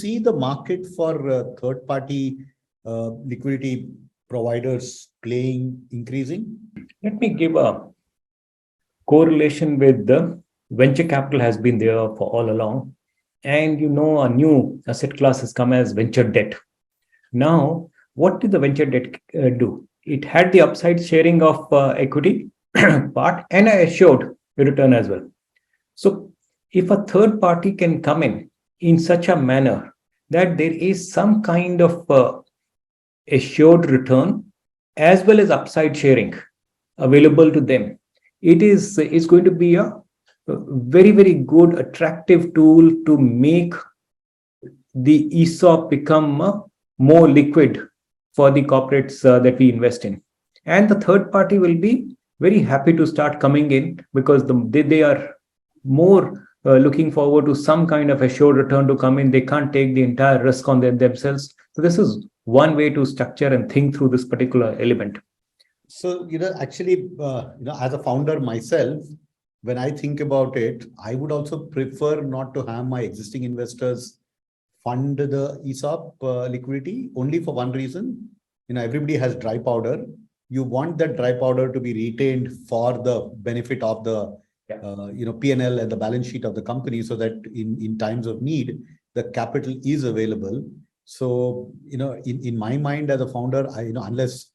see the market for third-party liquidity providers increasing? Let me give a correlation with the venture capital has been there for all along. And a new asset class has come as venture debt. Now, what did the venture debt do? It had the upside sharing of equity part and a assured return as well. So if a third party can come in such a manner that there is some kind of assured return as well as upside sharing available to them, it's going to be a very, very good, attractive tool to make the ESOP become more liquid for the corporates that we invest in. And the third party will be very happy to start coming in because they are more looking forward to some kind of assured return to come in. They can't take the entire risk on themselves. So this is one way to structure and think through this particular element. So, actually, as a founder myself, when I think about it, I would also prefer not to have my existing investors fund the ESOP liquidity only for one reason. Everybody has dry powder. You want that dry powder to be retained for the benefit of the P&L and the balance sheet of the company, so that in times of need, the capital is available. So, in my mind as a founder, unless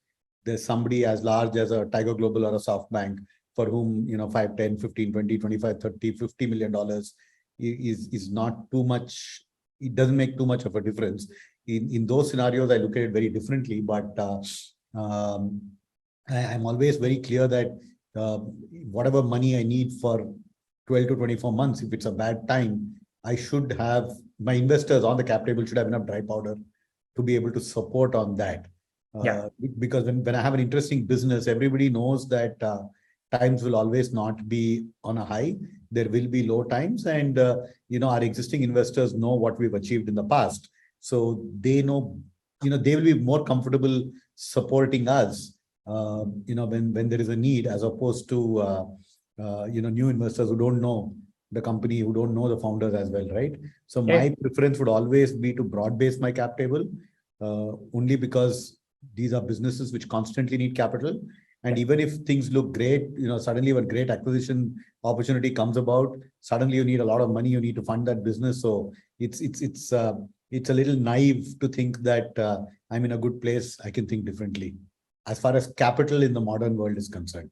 there's somebody as large as a Tiger Global or a SoftBank for whom 5, 10, 15, 20, 25, 30, $50 million is not too much. It doesn't make too much of a difference. In those scenarios, I look at it very differently. But I'm always very clear that whatever money I need for 12 to 24 months, if it's a bad time, I should have my investors on the cap table should have enough dry powder to be able to support on that. Because when I have an interesting business, everybody knows that times will always not be on a high. There will be low times, and our existing investors know what we've achieved in the past, so they know, they will be more comfortable supporting us, when there is a need, as opposed to new investors who don't know the company, who don't know the founders as well, right? So my preference would always be to broad base my cap table, only because these are businesses which constantly need capital. And even if things look great, suddenly when great acquisition opportunity comes about, suddenly you need a lot of money, you need to fund that business. So it's a little naive to think that I'm in a good place. I can think differently as far as capital in the modern world is concerned.